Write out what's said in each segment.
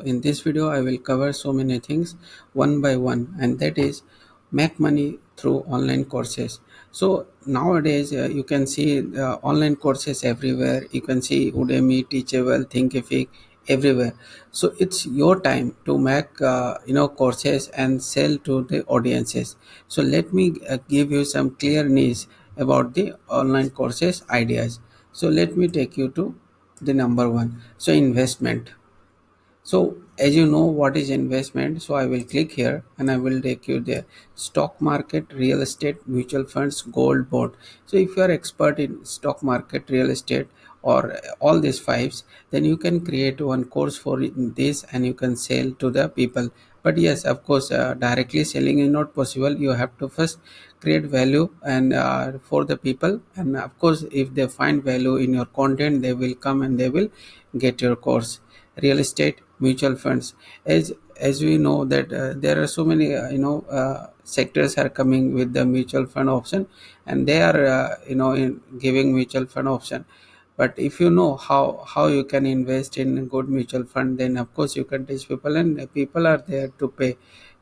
in this video, I will cover so many things one by one, and that is make money through online courses. So nowadays, you can see online courses everywhere. You can see Udemy, Teachable, Thinkific, everywhere. So it's your time to make courses and sell to the audiences. So let me give you some clear news about the online courses ideas. So let me take you to the number one. So investment. So as you know what is investment, so I will click here and I will take you there. Stock market, real estate, mutual funds, gold, bond. So if you are expert in stock market, real estate, or all these fives, then you can create one course for this and you can sell to the people. But yes, of course, directly selling is not possible. You have to first create value and for the people, and of course if they find value in your content, they will come and they will get your course. Real estate, mutual funds. As we know that there are so many sectors are coming with the mutual fund option, and they are giving mutual fund option. But if you know how you can invest in good mutual fund, then of course you can teach people, and people are there to pay.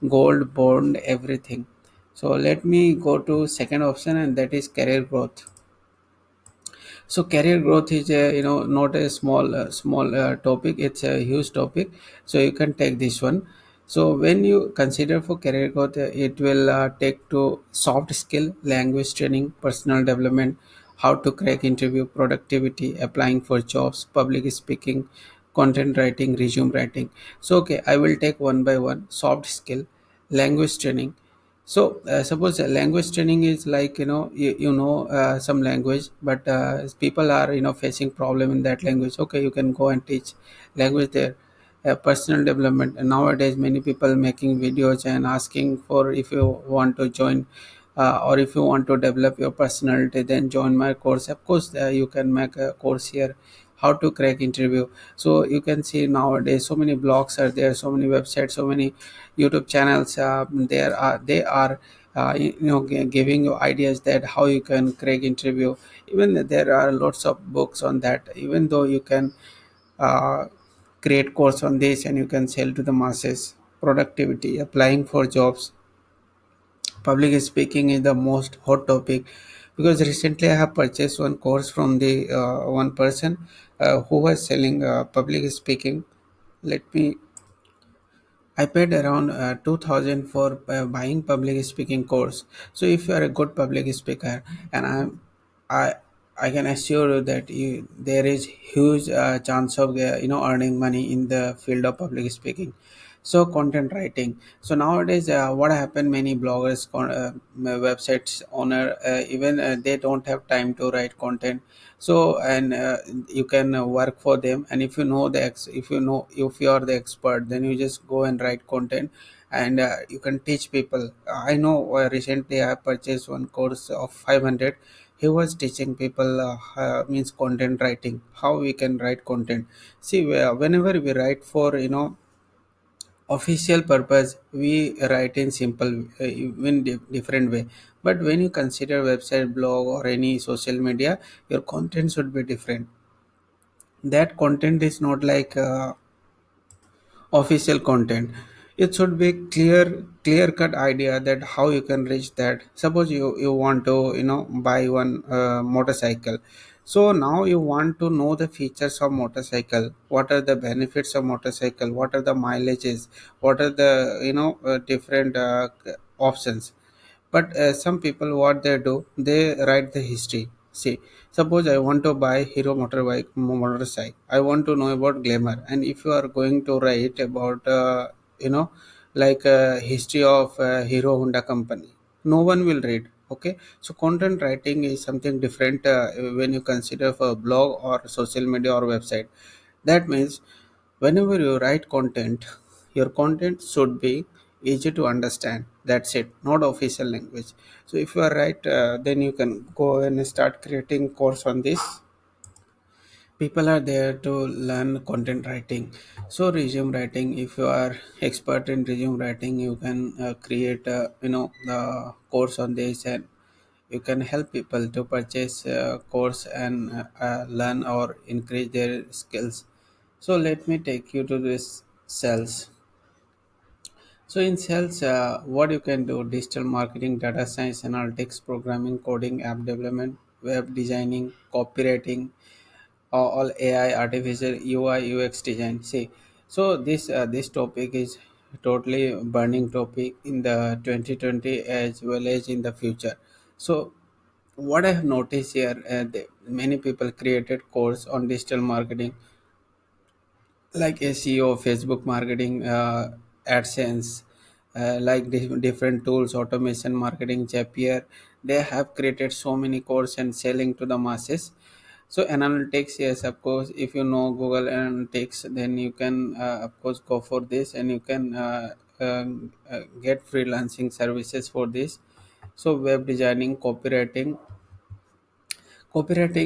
Gold, bond, everything. So let me go to second option, and that is career growth. So career growth is a not a small topic. It's a huge topic. So you can take this one. So when you consider for career growth, it will take to soft skill, language training, personal development, how to crack interview, productivity, applying for jobs, public speaking, content writing, resume writing. So okay, I will take one by one. Soft skill, language training. So suppose language training is like some language, but people are facing problem in that language. Okay, you can go and teach language there. Personal development. And nowadays, many people making videos and asking for if you want to join or if you want to develop your personality, then join my course. Of course, you can make a course here. How to crack interview. So you can see nowadays so many blogs are there, so many websites, so many YouTube channels. They are giving you ideas that how you can crack interview. Even there are lots of books on that. Even though you can uh, create course on this and you can sell to the masses. Productivity, applying for jobs, public speaking is the most hot topic, because recently I have purchased one course from the one person who was selling public speaking. Let me I paid around 2000 for buying public speaking course. So if you are a good public speaker, and I I can assure you that there is huge chance of earning money in the field of public speaking. So content writing. So nowadays, what happened? Many bloggers, websites owner, even they don't have time to write content. So and you can work for them, and if you know if you are the expert, then you just go and write content, and you can teach people. I know recently I purchased one course of 500. He was teaching people means content writing, how we can write content. See, whenever we write for official purpose, we write in simple in different way. But when you consider website, blog, or any social media, your content should be different. That content is not like official content. It should be clear cut idea that how you can reach that. Suppose you want to buy one motorcycle. So now you want to know the features of motorcycle. What are the benefits of motorcycle? What are the mileages? What are the different options? But some people, what they do, they write the history. See, suppose I want to buy hero motorcycle. I want to know about glamour, and if you are going to write about you know history of hero honda company, no one will read. Okay, so content writing is something different when you consider for blog or social media or website. That means whenever you write content, your content should be easy to understand. That's it, not official language. So if you are right, then you can go and start creating course on this. People are there to learn content writing. So resume writing, if you are expert in resume writing, you can create the course on this, and you can help people to purchase course and learn or increase their skills. So let me take you to this sales. So in sales, what you can do: digital marketing, data science, analytics, programming, coding, app development, web designing, copywriting, all AI, artificial UI, UX design. See, so this topic is totally burning topic in the 2020 as well as in the future. So what I have noticed here, many people created course on digital marketing like SEO, Facebook marketing, AdSense, like different tools, automation marketing, Zapier. They have created so many courses and selling to the masses. So analytics, yes, of course, if you know Google Analytics, then you can, of course, go for this, and you can get freelancing services for this. So web designing, copywriting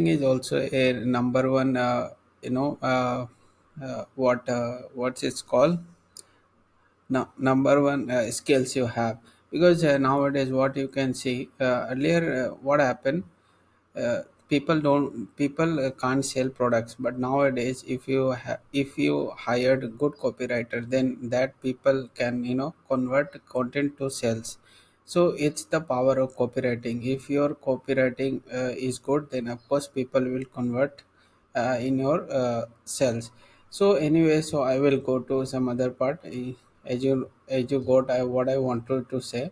is also a number one. You know what's it's called, no, number one skills you have, because nowadays what you can see, earlier what happened, people can't sell products, but nowadays if you hired good copywriter, then that people can convert content to sales. So it's the power of copywriting. If your copywriting is good, then of course people will convert in your sales. So anyway, so I will go to some other part. As you got what I wanted to say.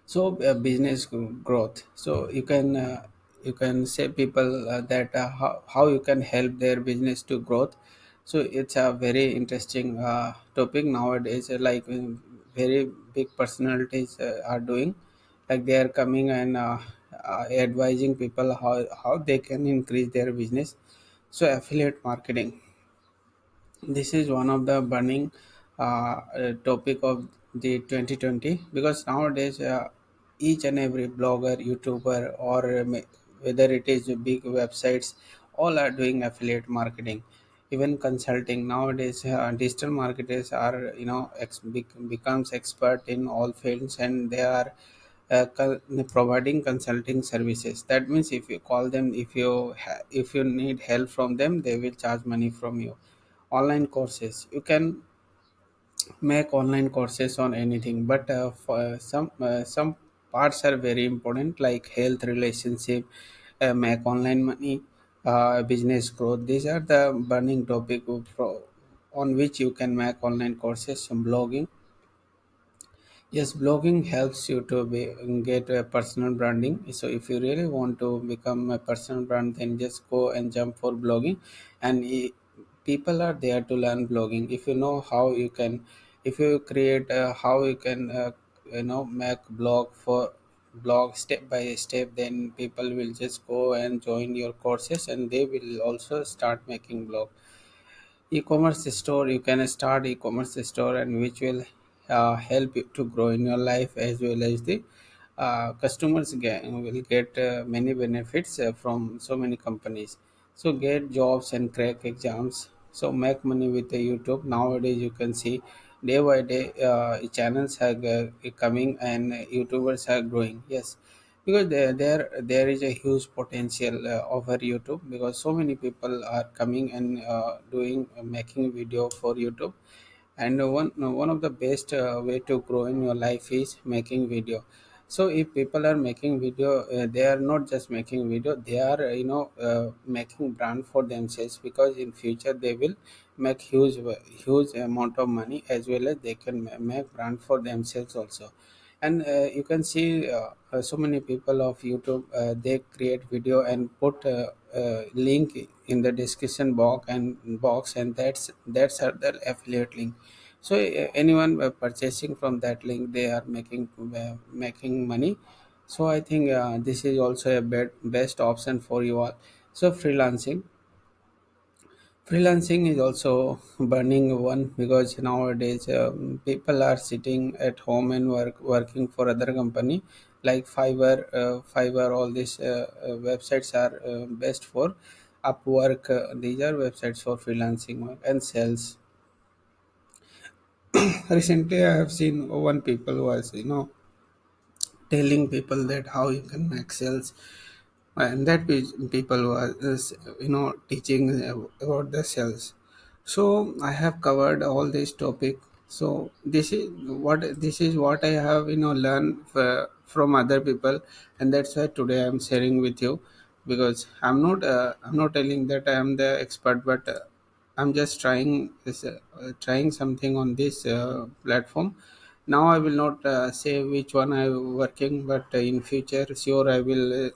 So business growth, so you can say people that how you can help their business to growth. So it's a very interesting topic nowadays, like very big personalities are doing, like they are coming and advising people how they can increase their business. So affiliate marketing, this is one of the burning topic of the 2020, because nowadays each and every blogger, YouTuber, or whether it is big websites, all are doing affiliate marketing. Even consulting nowadays, digital marketers are becomes expert in all fields, and they are providing consulting services. That means if you call them, if you need help from them, they will charge money from you. Online courses, you can make online courses on anything, but for some parts are very important, like health, relationship, make online money, business growth. These are the burning topic on which you can make online courses. Some blogging, yes, blogging helps you to get a personal branding. So if you really want to become a personal brand, then just go and jump for blogging. And people are there to learn blogging. If you know how you can, if you create how you can, make blog step by step, then people will just go and join your courses, and they will also start making blog. E-commerce store, you can start e-commerce store, and which will help you to grow in your life, as well as the customers will get many benefits from so many companies. So get jobs and crack exams, so make money with the YouTube. Nowadays you can see day by day channels are coming, and YouTubers are growing, yes, because there is a huge potential over YouTube, because so many people are coming and doing making video for YouTube. And one of the best way to grow in your life is making video. So if people are making video, they are not just making video, they are making brand for themselves, because in future they will make huge amount of money, as well as they can make brand for themselves also. And you can see so many people of YouTube, they create video and put link in the description box, and that's the affiliate link. So anyone purchasing from that link, they are making money. So I think this is also a best option for you all. So freelancing is also burning one, because nowadays people are sitting at home and working for other company, like Fiverr. All these websites are best for Upwork. These are websites for freelancing work and sales. Recently, I have seen one people was telling people that how you can make sales, and that people was teaching about the sales. So I have covered all this topic. So this is what I have learned from other people, and that's why today I'm sharing with you, because I'm not telling that I am the expert, but I'm just trying something on this platform. Now I will not say which one I'm working, but in future sure I will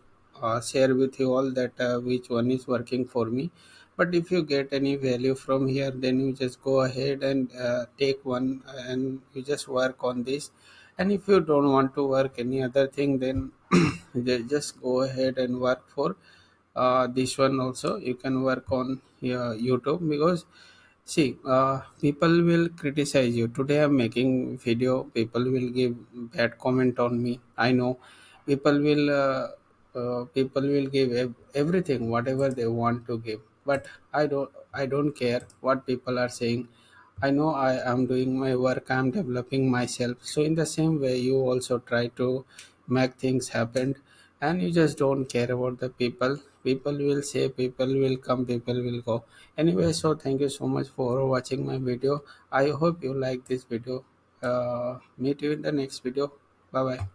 share with you all that which one is working for me. But if you get any value from here, then you just go ahead and take one and you just work on this. And if you don't want to work any other thing, then just go ahead and work for this one also. You can work on YouTube, because see, people will criticize you. Today I'm making video, people will give bad comment on me. I know people will give everything whatever they want to give, but I don't care what people are saying. I know I am doing my work, I am developing myself. So in the same way, you also try to make things happen, and you just don't care about the people. People will say, people will come, people will go. Anyway, so thank you so much for watching my video. I hope you like this video. Meet you in the next video. Bye bye.